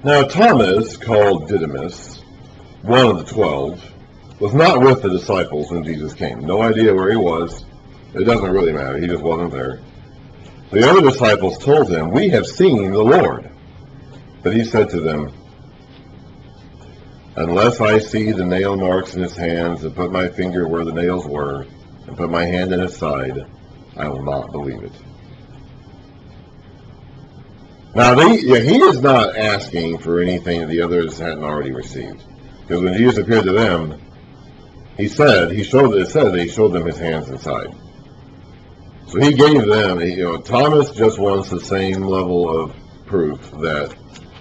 Now Thomas, called Didymus, one of the 12, was not with the disciples when Jesus came. No idea where he was. It doesn't really matter. He just wasn't there. The other disciples told him, "We have seen the Lord." But he said to them, "Unless I see the nail marks in his hands, and put my finger where the nails were, and put my hand in his side, I will not believe it." Now, he is not asking for anything that the others hadn't already received. Because when Jesus appeared to them, it said he showed them his hands and side. So he gave them, Thomas just wants the same level of proof that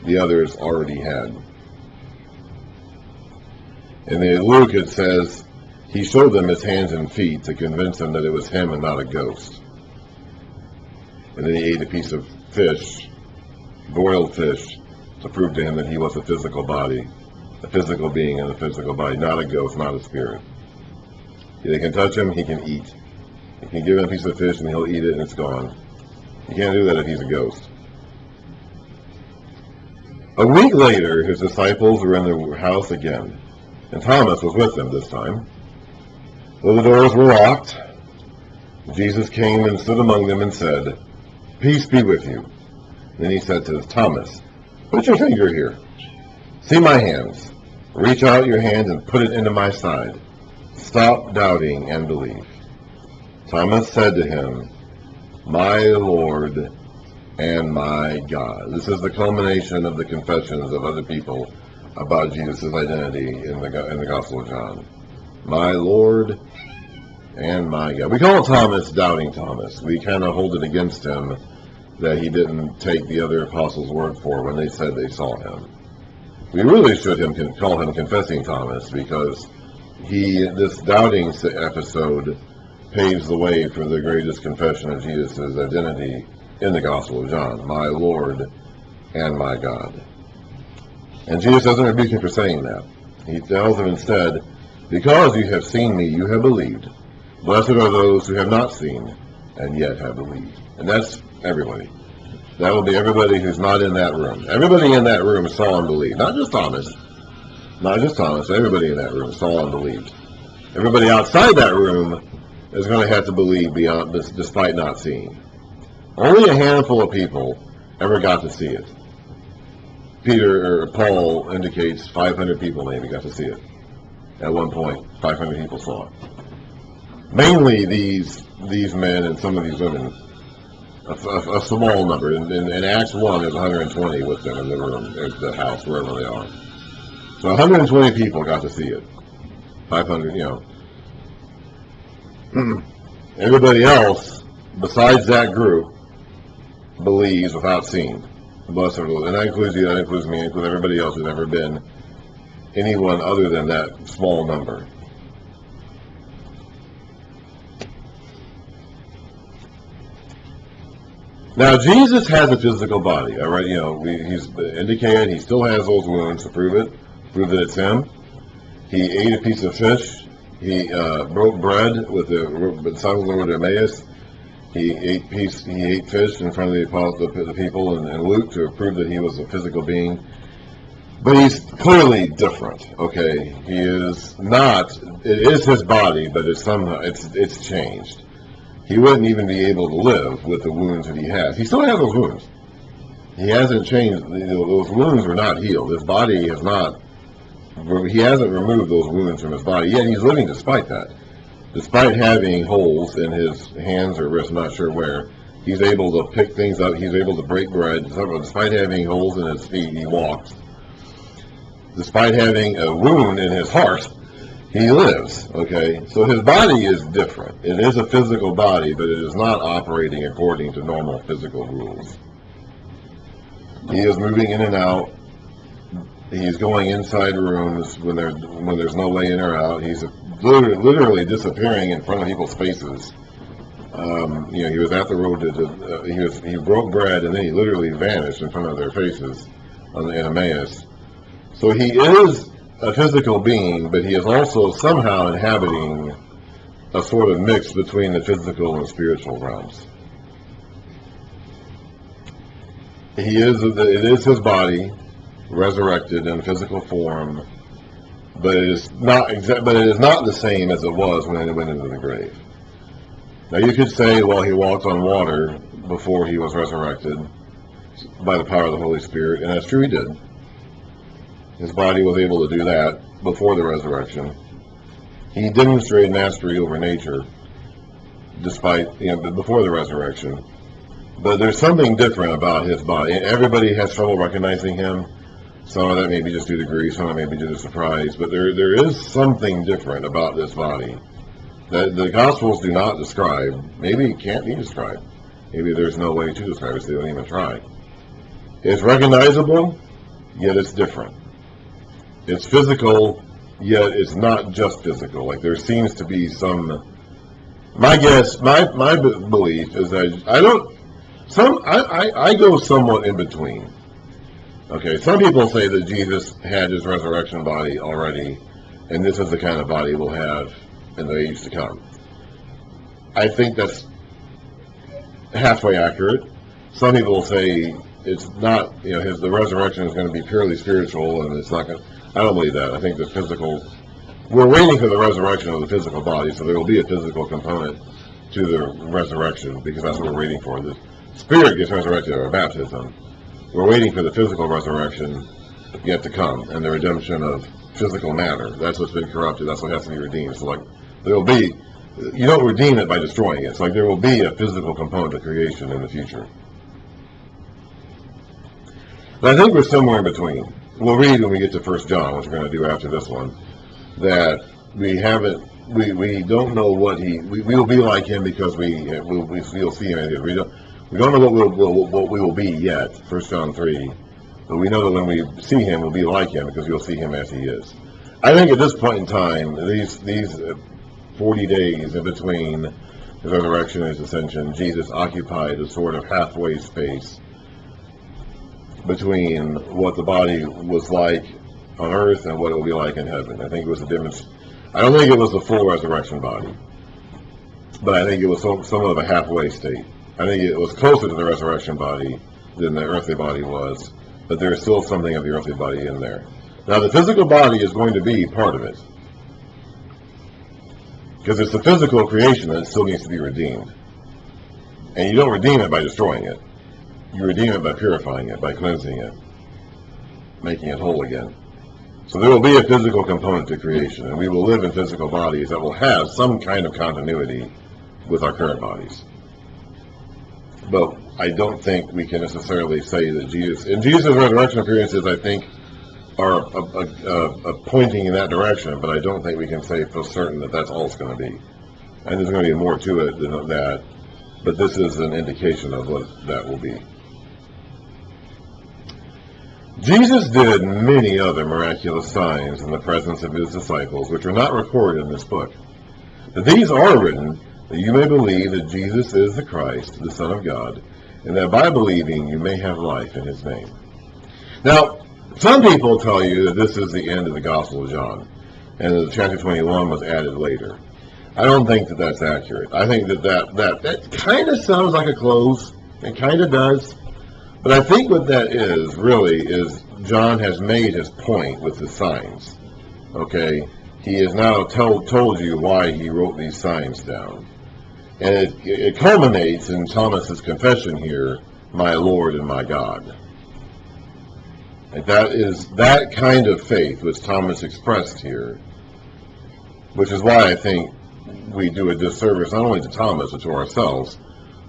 the others already had. And in Luke it says, he showed them his hands and feet to convince them that it was him and not a ghost. And then he ate a piece of fish, boiled fish, to prove to him that he was a physical body, a physical being in a physical body, not a ghost, not a spirit. They can touch him, he can eat. You can give him a piece of fish and he'll eat it and it's gone. You can't do that if he's a ghost. A week later, his disciples were in the house again, and Thomas was with them this time. Though the doors were locked, Jesus came and stood among them and said, "Peace be with you." Then he said to Thomas, "Put your finger here. See my hands. Reach out your hand and put it into my side. Stop doubting and believe." Thomas said to him, "My Lord and my God." This is the culmination of the confessions of other people about Jesus' identity in the Gospel of John. My Lord and my God. We call Thomas Doubting Thomas. We kind of hold it against him that he didn't take the other apostles' word for when they said they saw him. We really should call him Confessing Thomas, because this doubting episode paves the way for the greatest confession of Jesus' identity in the Gospel of John, my Lord and my God. And Jesus doesn't rebuke him for saying that. He tells him instead, "Because you have seen me, you have believed. Blessed are those who have not seen and yet have believed." And that's everybody. That will be everybody who's not in that room. Everybody in that room saw and believed. Not just Thomas. Not just Thomas. Everybody in that room saw and believed. Everybody outside that room is going to have to believe beyond this, despite not seeing. Only a handful of people ever got to see it. Paul indicates 500 people maybe got to see it. At one point, 500 people saw it. Mainly these men and some of these women. A small number. In Acts 1, there's 120 with them in the room, the house, wherever they are. So 120 people got to see it. 500, Everybody else, besides that group, believes without seeing. Blessed are those. And that includes you, that includes me, includes everybody else who's ever been anyone other than that small number. Now, Jesus has a physical body, all right? He's indicated he still has those wounds to prove that it's him. He ate a piece of fish. He broke bread with the disciples over to Emmaus. He ate fish in front of the people in Luke to prove that he was a physical being. But he's clearly different, okay? He is not, it is his body, but it's changed. He wouldn't even be able to live with the wounds that he has. He still has those wounds. He hasn't changed. Those wounds were not healed. His body has not, he hasn't removed those wounds from his body, yet he's living despite that. Despite having holes in his hands or wrists, I'm not sure where, he's able to pick things up, he's able to break bread. Despite having holes in his feet, he walks. Despite having a wound in his heart, he lives, okay? So his body is different. It is a physical body, but it is not operating according to normal physical rules. He is moving in and out. He's going inside rooms when there's no way in or out. He's literally disappearing in front of people's faces. He was at the road he broke bread, and then he literally vanished in front of their faces in Emmaus. So he is a physical being, but he is also somehow inhabiting a sort of mix between the physical and spiritual realms. It is his body. resurrected in physical form, but it is not but it is not the same as it was when he went into the grave. Now you could say, well, he walked on water before he was resurrected by the power of the Holy Spirit, and that's true, he did. His body was able to do that before the resurrection. He demonstrated mastery over nature despite, before the resurrection. But there's something different about his body. Everybody has trouble recognizing him. Some of that may be just due to grief, some of it may be due to surprise, but there is something different about this body that the Gospels do not describe. Maybe it can't be described. Maybe there's no way to describe it, so they don't even try. It's recognizable, yet it's different. It's physical, yet it's not just physical. Like there seems to be some. My belief is that I go somewhat in between. Okay, some people say that Jesus had his resurrection body already, and this is the kind of body we'll have in the age to come. I think that's halfway accurate. Some people will say it's not, the resurrection is going to be purely spiritual, and it's not going to, I don't believe that. I think the physical, we're waiting for the resurrection of the physical body, so there will be a physical component to the resurrection, because that's what we're waiting for. The spirit gets resurrected at our baptism. We're waiting for the physical resurrection yet to come, and the redemption of physical matter. That's what's been corrupted. That's what has to be redeemed. So like, there will be, you don't redeem it by destroying it. It's like there will be a physical component to creation in the future. But I think we're somewhere in between. We'll read when we get to 1 John, which we're going to do after this one, that we don't know what we will be like him because we'll see him. We don't know what we will be yet, 1 John 3, but we know that when we see him, we'll be like him because we'll see him as he is. I think at this point in time, these 40 days in between his resurrection and his ascension, Jesus occupied a sort of halfway space between what the body was like on earth and what it will be like in heaven. I think it was I don't think it was the full resurrection body, but I think it was somewhat of a halfway state. I think it was closer to the resurrection body than the earthly body was, but there's still something of the earthly body in there. Now, the physical body is going to be part of it, because it's the physical creation that still needs to be redeemed. And you don't redeem it by destroying it. You redeem it by purifying it, by cleansing it, making it whole again. So there will be a physical component to creation, and we will live in physical bodies that will have some kind of continuity with our current bodies. But I don't think we can necessarily say that Jesus' resurrection appearances, I think, are pointing in that direction, but I don't think we can say for certain that that's all it's going to be. And there's going to be more to it than that, but this is an indication of what that will be. Jesus did many other miraculous signs in the presence of his disciples, which are not recorded in this book. But these are written that you may believe that Jesus is the Christ, the Son of God, and that by believing you may have life in his name. Now, some people tell you that this is the end of the Gospel of John, and that chapter 21 was added later. I don't think that that's accurate. I think that kind of sounds like a close. It kind of does. But I think what that is, really, is John has made his point with the signs. Okay? He has now told you why he wrote these signs down. And it culminates in Thomas's confession here, my Lord and my God. And that is that kind of faith which Thomas expressed here, which is why I think we do a disservice not only to Thomas, but to ourselves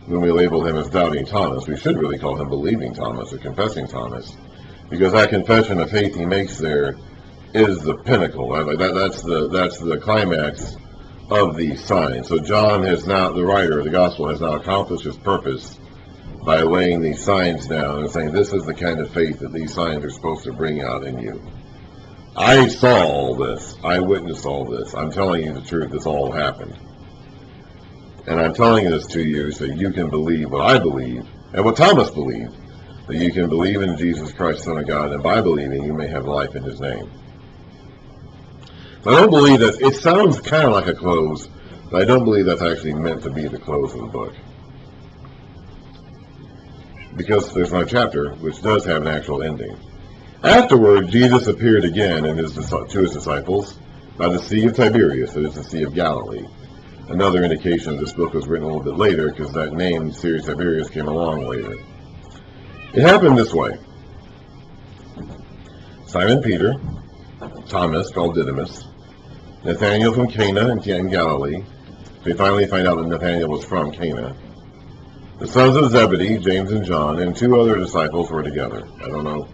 when we label him as doubting Thomas. We should really call him believing Thomas or confessing Thomas, because that confession of faith he makes there is the pinnacle. That's the climax of these signs. So John has now, the writer of the gospel, has now accomplished his purpose by laying these signs down and saying this is the kind of faith that these signs are supposed to bring out in you. I saw all this. I witnessed all this. I'm telling you the truth. This all happened. And I'm telling this to you so you can believe what I believe and what Thomas believed, that you can believe in Jesus Christ, Son of God, and by believing you may have life in his name. I don't believe that. It sounds kind of like a close, but I don't believe that's actually meant to be the close of the book. Because there's no chapter, which does have an actual ending. Afterward, Jesus appeared again to his disciples by the Sea of Tiberias, that is the Sea of Galilee. Another indication this book was written a little bit later, because that name, Sea of Tiberias, came along later. It happened this way. Simon Peter, Thomas, called Didymus, Nathanael from Cana in Galilee. We finally find out that Nathanael was from Cana. The sons of Zebedee, James and John, and two other disciples were together. I don't know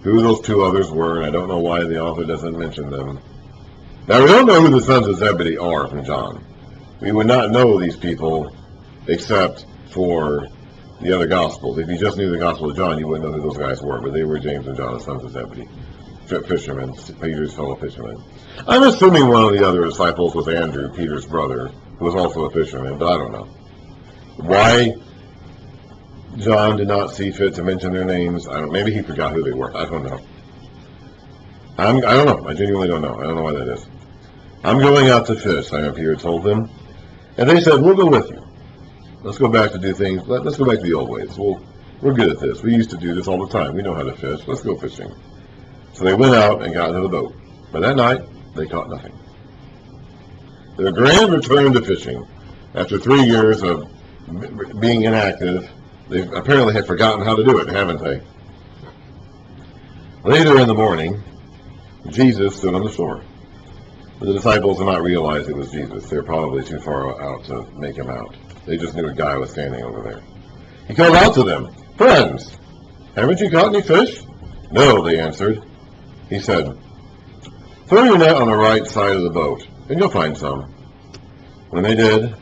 who those two others were, and I don't know why the author doesn't mention them. Now, we don't know who the sons of Zebedee are from John. We would not know these people except for the other Gospels. If you just knew the Gospel of John, you wouldn't know who those guys were, but they were James and John, the sons of Zebedee, fishermen, Peter's fellow fishermen. I'm assuming one of the other disciples was Andrew, Peter's brother, who was also a fisherman, but I don't know. Why John did not see fit to mention their names, maybe he forgot who they were. I don't know. I don't know. I genuinely don't know. I don't know why that is. I'm going out to fish, Simon Peter told them. And they said, we'll go with you. Let's go back to do things. Let's go back to the old ways. We're good at this. We used to do this all the time. We know how to fish. Let's go fishing. So they went out and got into the boat. But that night, they caught nothing. Their grand return to fishing. After 3 years of being inactive, they apparently had forgotten how to do it, haven't they? Later in the morning, Jesus stood on the shore. The disciples did not realize it was Jesus. They were probably too far out to make him out. They just knew a guy was standing over there. He called out to them, "Friends, haven't you caught any fish?" "No," they answered. He said, "Throw your net on the right side of the boat, and you'll find some." When they did,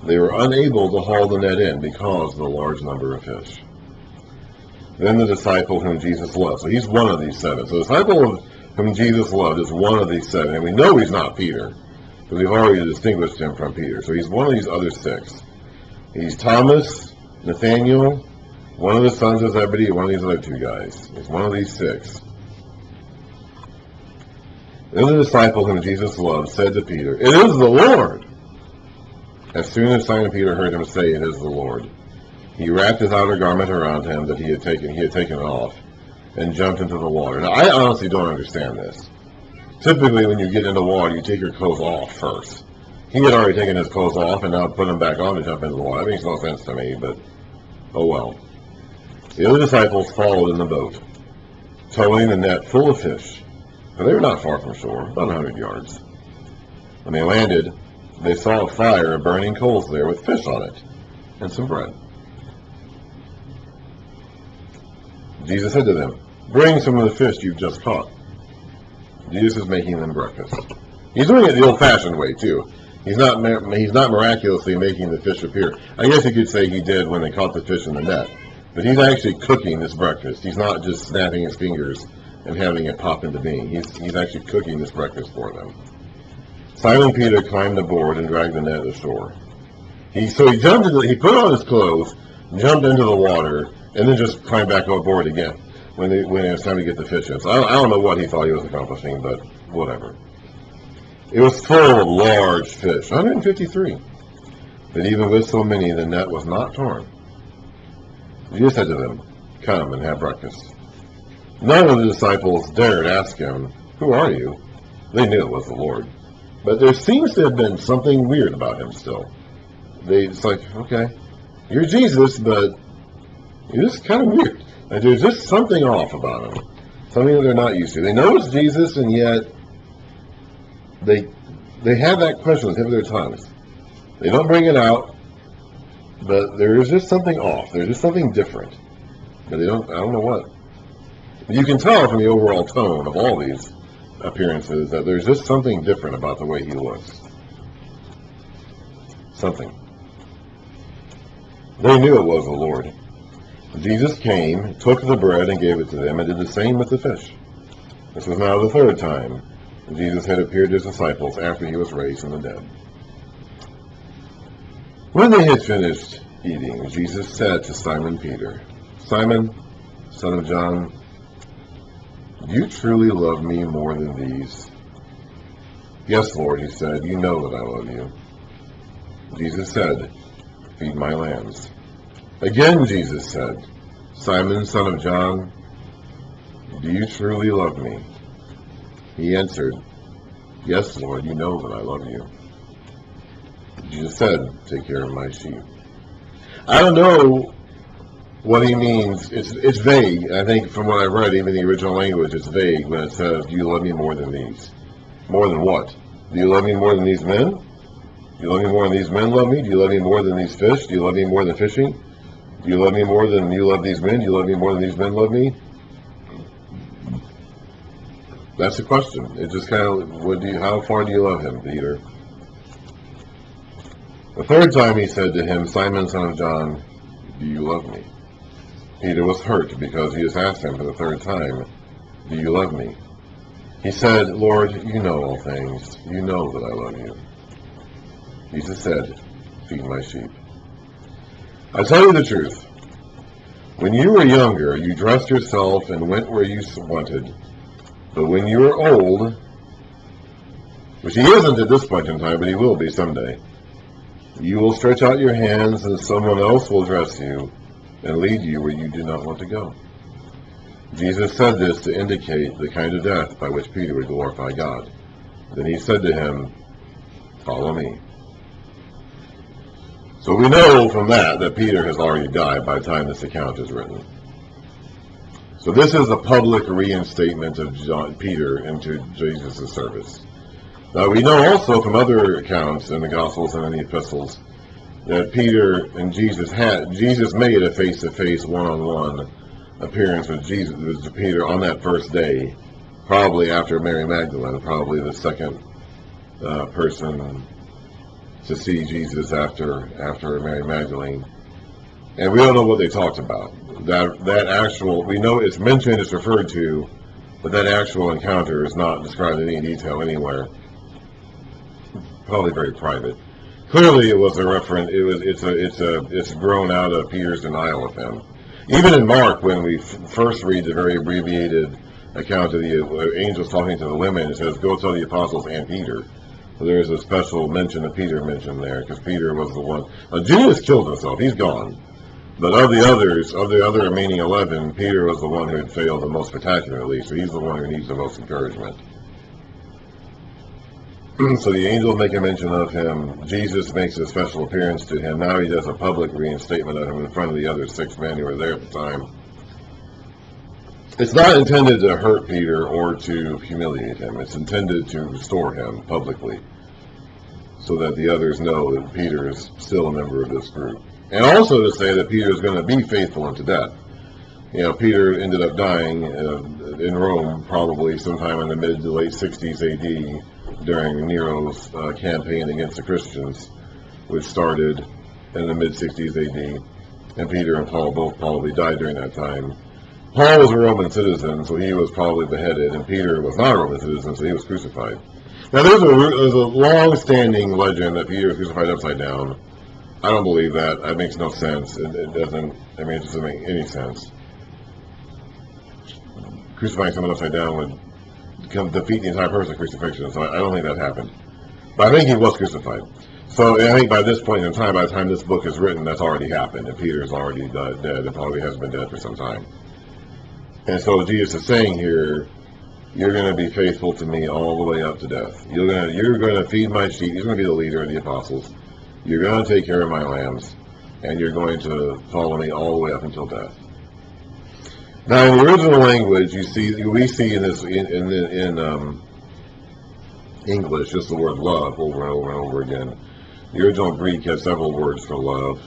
they were unable to haul the net in because of the large number of fish. Then the disciple whom Jesus loved. So he's one of these seven. So the disciple whom Jesus loved is one of these seven. And we know he's not Peter, because we've already distinguished him from Peter. So he's one of these other six. He's Thomas, Nathanael, one of the sons of Zebedee, and one of these other two guys. He's one of these six. Then the disciple whom Jesus loved said to Peter, "It is the Lord." As soon as Simon Peter heard him say, "It is the Lord," he wrapped his outer garment around him that he had taken it off, and jumped into the water. Now, I honestly don't understand this. Typically, when you get into water, you take your clothes off first. He had already taken his clothes off and now put them back on to jump into the water. That makes no sense to me, but oh well. The other disciples followed in the boat, towing the net full of fish. For they were not far from shore, about 100 yards. When they landed, they saw a fire of burning coals there with fish on it and some bread. Jesus said to them, "Bring some of the fish you've just caught." Jesus is making them breakfast. He's doing it the old-fashioned way, too. He's not miraculously making the fish appear. I guess you could say he did when they caught the fish in the net. But he's actually cooking this breakfast. He's not just snapping his fingers and having it pop into being. He's actually cooking this breakfast for them. Simon Peter climbed aboard and dragged the net ashore. He put on his clothes, jumped into the water, and then just climbed back aboard again when it was time to get the fish in. So I don't know what he thought he was accomplishing, but whatever. It was full of large fish, 153. But even with so many, the net was not torn. Jesus said to them, "Come and have breakfast." None of the disciples dared ask him, "Who are you?" They knew it was the Lord. But there seems to have been something weird about him still. It's like, okay, you're Jesus, but you're just kind of weird. Like, there's just something off about him. Something that they're not used to. They know it's Jesus, and yet they have that question on the tip of their tongues. They don't bring it out, but there is just something off. There's just something different. But I don't know what. You can tell from the overall tone of all these appearances that there's just something different about the way he looks. Something. They knew it was the Lord. Jesus came, took the bread and gave it to them, and did the same with the fish. This was now the third time Jesus had appeared to his disciples after he was raised from the dead. When they had finished eating, Jesus said to Simon Peter, "Simon, son of John, do you truly love me more than these?" "Yes, Lord," he said, "you know that I love you." Jesus said, "Feed my lambs." Again Jesus said, "Simon, son of John, do you truly love me? He answered, yes, Lord, you know that I love you. Jesus said, take care of my sheep. I don't know what he means. It's vague. I think from what I've read, even the original language, it's vague when it says, do you love me more than these? More than what? Do you love me more than these men? Do you love me more than these men love me? Do you love me more than these fish? Do you love me more than fishing? Do you love me more than you love these men? Do you love me more than these men love me? That's the question. It's just kind of, how far do you love him, Peter? The third time he said to him, Simon, son of John, do you love me? Peter was hurt because he has asked him for the third time, do you love me? He said, Lord, you know all things. You know that I love you. Jesus said, feed my sheep. I tell you the truth. When you were younger, you dressed yourself and went where you wanted. But when you are old, which he isn't at this point in time, but he will be someday, you will stretch out your hands and someone else will dress you and lead you where you do not want to go. Jesus said this to indicate the kind of death by which Peter would glorify God. Then he said to him, follow me. So we know from that Peter has already died by the time this account is written. So this is a public reinstatement of Peter into Jesus' service. Now we know also from other accounts in the Gospels and in the Epistles that Peter and Jesus made a face-to-face, one-on-one appearance with Peter on that first day, probably after Mary Magdalene, probably the second person to see Jesus after Mary Magdalene. And we don't know what they talked about. That actual, we know it's mentioned, it's referred to, but that actual encounter is not described in any detail anywhere. Probably very private. Clearly, it was a reference. It's grown out of Peter's denial of him. Even in Mark, when we first read the very abbreviated account of the angels talking to the women, it says, "Go tell the apostles and Peter." So there is a special mention of Peter mentioned there, because Peter was the one. Judas killed himself; he's gone. But of the other remaining 11, Peter was the one who had failed the most spectacularly. So he's the one who needs the most encouragement. So the angels make a mention of him. Jesus makes a special appearance to him. Now he does a public reinstatement of him in front of the other 6 men who were there at the time. It's not intended to hurt Peter or to humiliate him. It's intended to restore him publicly so that the others know that Peter is still a member of this group. And also to say that Peter is going to be faithful unto death. You know, Peter ended up dying in Rome probably sometime in the mid to late 60s AD during Nero's campaign against the Christians, which started in the mid 60s AD. And Peter and Paul both probably died during that time. Paul was a Roman citizen, so he was probably beheaded, and Peter was not a Roman citizen, so he was crucified. Now there's a long-standing legend that Peter was crucified upside down. I don't believe that. That makes no sense. It doesn't make any sense. Crucifying someone upside down would defeat the entire purpose of crucifixion, so I don't think that happened. But I think he was crucified. So I think by this point in time, by the time this book is written, that's already happened, and Peter's already dead, and probably has been dead for some time. And so Jesus is saying here, you're going to be faithful to me all the way up to death. You're going to feed my sheep. He's going to be the leader of the apostles. You're going to take care of my lambs, and you're going to follow me all the way up until death. Now, in the original language, we see in this in English just the word love over and over and over again. The original Greek has several words for love,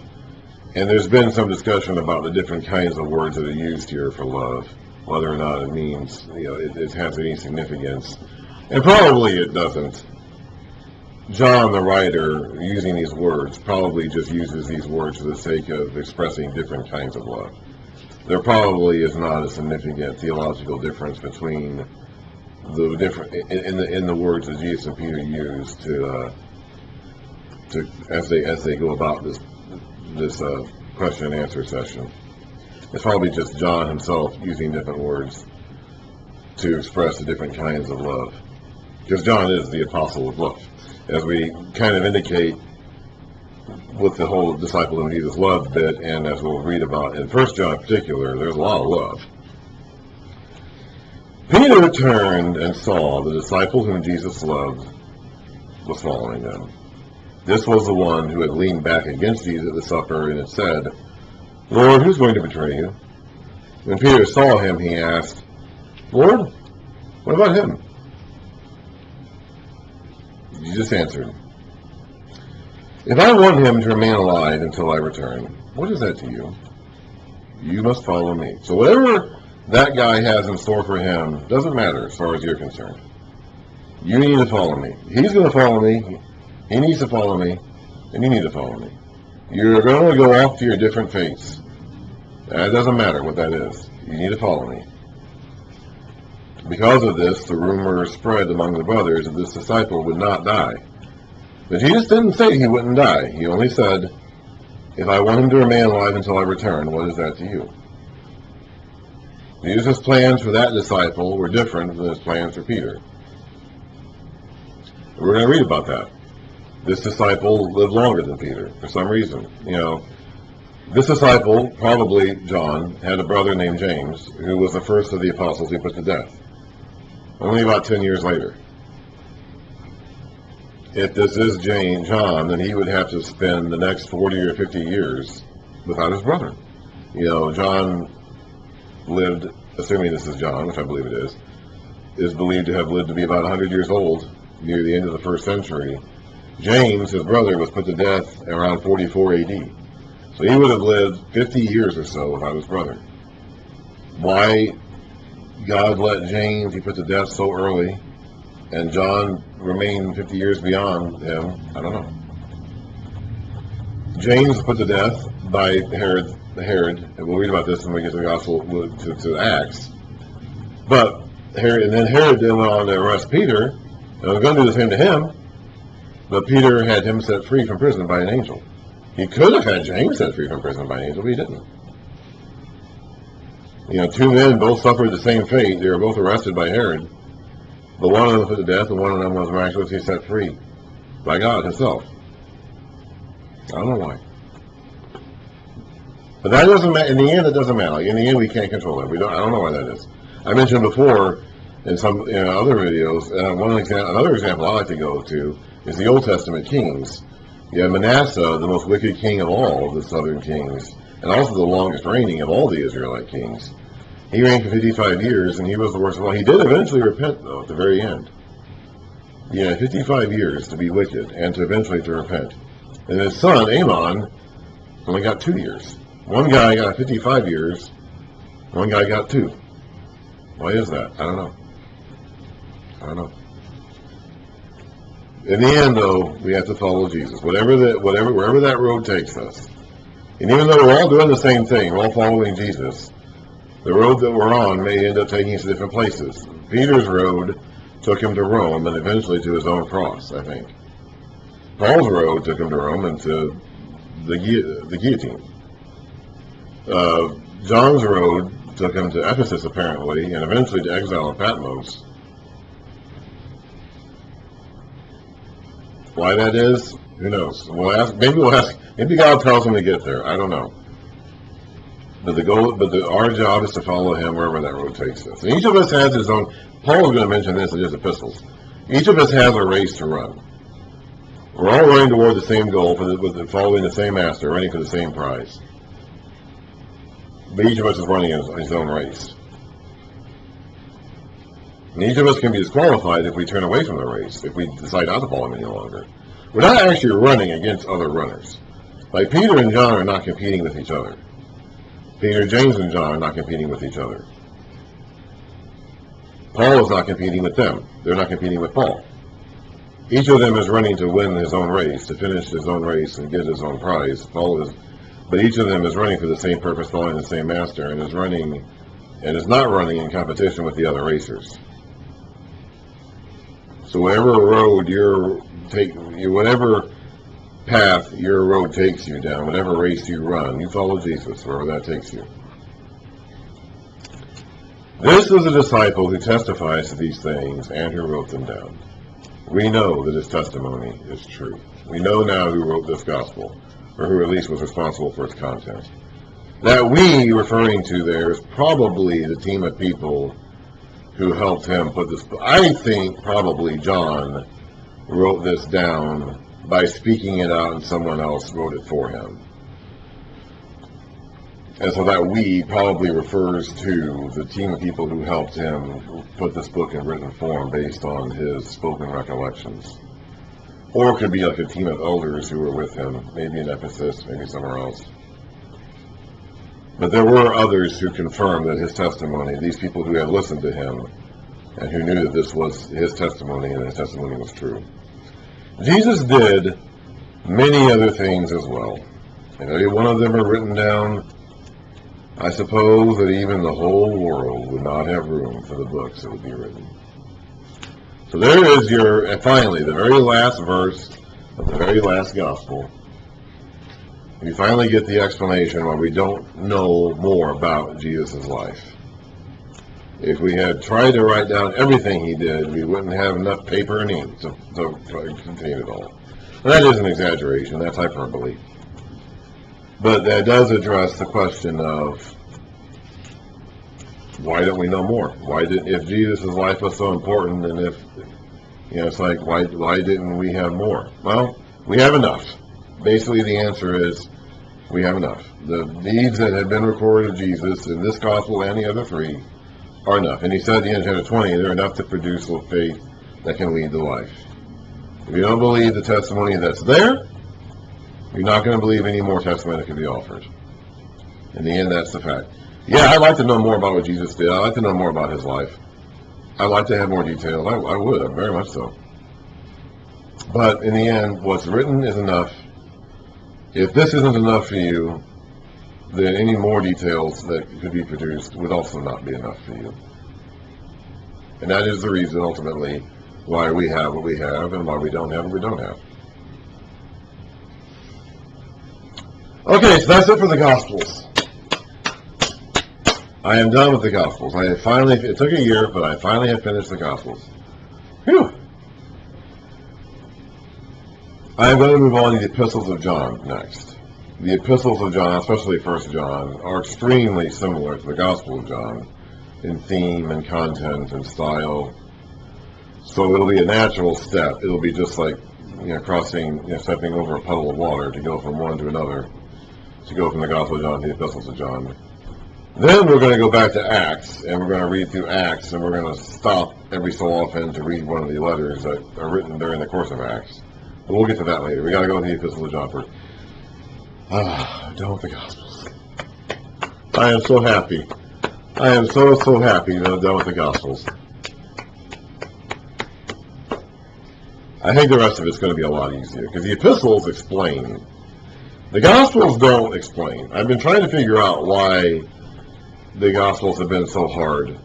and there's been some discussion about the different kinds of words that are used here for love, whether or not it means, it has any significance, and probably it doesn't. John, the writer, using these words, probably just uses these words for the sake of expressing different kinds of love. There probably is not a significant theological difference between the different in the words that Jesus and Peter use to as they go about this question and answer session. It's probably just John himself using different words to express the different kinds of love, because John is the apostle of love, as we kind of indicate with the whole disciple whom Jesus loved bit, and as we'll read about in 1 John in particular, there's a lot of love. Peter turned and saw the disciple whom Jesus loved was following them. This was the one who had leaned back against Jesus at the supper and had said, "Lord, who's going to betray you?" When Peter saw him, he asked, "Lord, what about him?" Jesus answered, "If I want him to remain alive until I return, what is that to you? You must follow me." So whatever that guy has in store for him doesn't matter as far as you're concerned. You need to follow me. He's going to follow me. He needs to follow me. And you need to follow me. You're going to go off to your different fates. It doesn't matter what that is. You need to follow me. Because of this, the rumor spread among the brothers that this disciple would not die. But Jesus didn't say he wouldn't die. He only said, "If I want him to remain alive until I return, what is that to you?" Jesus' plans for that disciple were different than his plans for Peter. We're going to read about that. This disciple lived longer than Peter for some reason. This disciple, probably John, had a brother named James, who was the first of the apostles he put to death. Only about 10 years later. If this is John, then he would have to spend the next 40 or 50 years without his brother. John lived, assuming this is John, which I believe it is believed to have lived to be about 100 years old near the end of the first century. James, his brother, was put to death around 44 AD. So he would have lived 50 years or so without his brother. Why God let James be put to death so early and John remained 50 years beyond him, I don't know. James was put to death by Herod, and we'll read about this when we get to the Gospel to Acts. But Herod then went on to arrest Peter, and was going to do the same to him, but Peter had him set free from prison by an angel. He could have had James set free from prison by an angel, but he didn't. Two men both suffered the same fate. They were both arrested by Herod, but one of them was put to death, and one of them was miraculously set free by God himself. I don't know why. But that doesn't matter. In the end, it doesn't matter. In the end, we can't control it. I don't know why that is. I mentioned before in some other videos, another example I like to go to is the Old Testament kings. You have Manasseh, the most wicked king of all of the southern kings, and also the longest reigning of all the Israelite kings. He reigned for 55 years, and he was the worst of all. He did eventually repent, though, at the very end. He had 55 years to be wicked and to eventually to repent. And his son, Amon, only got 2 years. One guy got 55 years, one guy got 2. Why is that? I don't know. In the end, though, we have to follow Jesus, wherever that road takes us. And even though we're all doing the same thing, we're all following Jesus, the road that we're on may end up taking us to different places. Peter's road took him to Rome and eventually to his own cross, I think. Paul's road took him to Rome and to the guillotine. John's road took him to Ephesus, apparently, and eventually to exile in Patmos. Why that is, who knows? Maybe God tells him to get there. I don't know. But our job is to follow him wherever that road takes us. And each of us has his own. Paul is going to mention this in his epistles. Each of us has a race to run. We're all running toward the same goal, following the same master, running for the same prize. But each of us is running his own race. And each of us can be disqualified if we turn away from the race, if we decide not to follow him any longer. We're not actually running against other runners. Like Peter and John are not competing with each other. Peter, James, and John are not competing with each other. Paul is not competing with them. They're not competing with Paul. Each of them is running to win his own race, to finish his own race and get his own prize. But each of them is running for the same purpose, following the same master, and is not running in competition with the other racers. So whatever path your road takes you down, whatever race you run, you follow Jesus wherever that takes you. This was a disciple who testifies to these things and who wrote them down. We know that his testimony is true. We know now who wrote this gospel, or who at least was responsible for its content. That we referring to there is probably the team of people who helped him put this. I think probably John wrote this down by speaking it out, and someone else wrote it for him. And so that "we" probably refers to the team of people who helped him put this book in written form based on his spoken recollections. Or it could be like a team of elders who were with him, maybe in Ephesus, maybe somewhere else. But there were others who confirmed that his testimony, these people who had listened to him, and who knew that this was his testimony, and his testimony was true. Jesus did many other things as well. If any one of them are written down, I suppose that even the whole world would not have room for the books that would be written. So there is and finally, the very last verse of the very last gospel. We finally get the explanation why we don't know more about Jesus' life. If we had tried to write down everything he did, we wouldn't have enough paper and ink to contain it all. And that is an exaggeration, that's hyperbole. But that does address the question of why don't we know more? If Jesus' life was so important, and if, it's like, why didn't we have more? Well, we have enough. Basically, the answer is we have enough. The deeds that have been recorded of Jesus in this gospel and the other three are enough. And he said at the end of chapter 20, they're enough to produce a faith that can lead to life. If you don't believe the testimony that's there, you're not going to believe any more testimony that can be offered. In the end, that's the fact. Yeah, I'd like to know more about what Jesus did. I'd like to know more about his life. I'd like to have more detail. I would, very much so. But in the end, what's written is enough. If this isn't enough for you, then any more details that could be produced would also not be enough for you. And that is the reason, ultimately, why we have what we have and why we don't have what we don't have. Okay, so that's it for the Gospels. I am done with the Gospels. It took a year, but I finally have finished the Gospels. Whew! I am going to move on to the Epistles of John next. The Epistles of John, especially 1 John, are extremely similar to the Gospel of John in theme and content and style. So it'll be a natural step. It'll be just like stepping over a puddle of water to go from one to another, to go from the Gospel of John to the Epistles of John. Then we're going to go back to Acts, and we're going to read through Acts, and we're going to stop every so often to read one of the letters that are written during the course of Acts. But we'll get to that later. We got to go to the Epistles of John first. Done with the Gospels. I am so happy. I am so happy that I'm done with the Gospels. I think the rest of it's going to be a lot easier, because the Epistles explain. The Gospels don't explain. I've been trying to figure out why the Gospels have been so hard.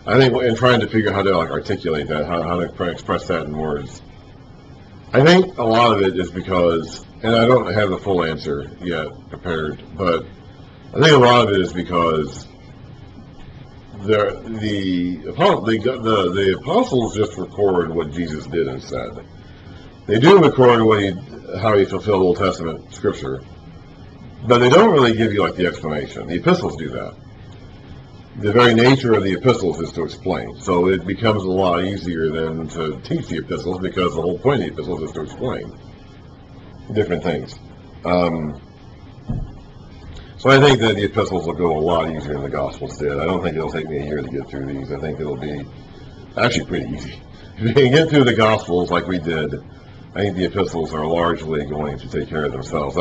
I think in trying to figure out how to articulate that, how to express that in words. I think a lot of it is because, and I don't have the full answer yet prepared, but I think a lot of it is because the apostles just record what Jesus did and said. They do record how he fulfilled Old Testament scripture, but they don't really give you the explanation. The epistles do that. The very nature of the epistles is to explain, so it becomes a lot easier than to teach the epistles, because the whole point of the epistles is to explain different things. So I think that the epistles will go a lot easier than the Gospels did. I don't think it'll take me a year to get through these. I think it'll be actually pretty easy. If you can get through the Gospels like we did, I think the epistles are largely going to take care of themselves.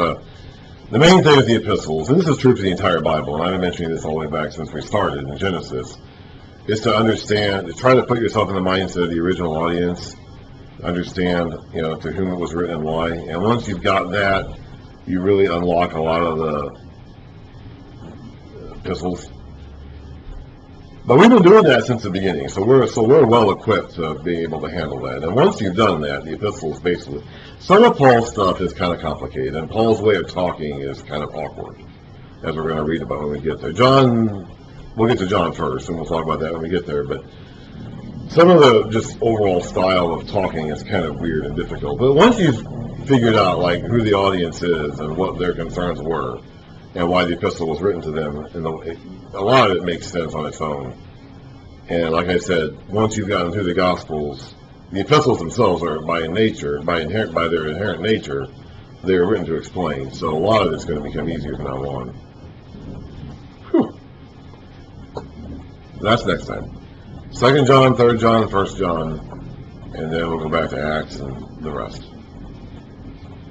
The main thing with the epistles, and this is true for the entire Bible, and I've been mentioning this all the way back since we started in Genesis, is to understand, to try to put yourself in the mindset of the original audience, understand, to whom it was written and why. And once you've got that, you really unlock a lot of the epistles. But we've been doing that since the beginning, so we're well equipped to be able to handle that. And once you've done that, the epistles basically, some of Paul's stuff is kind of complicated, and Paul's way of talking is kind of awkward, as we're going to read about when we get there. We'll get to John first, and we'll talk about that when we get there. But some of the just overall style of talking is kind of weird and difficult. But once you've figured out who the audience is and what their concerns were, and why the epistle was written to them, and a lot of it makes sense on its own. And like I said, once you've gotten through the Gospels, the epistles themselves are by their inherent nature, they are written to explain. So a lot of it's going to become easier from now on. Whew. That's next time. 2 John, 3 John, 1 John, and then we'll go back to Acts and the rest.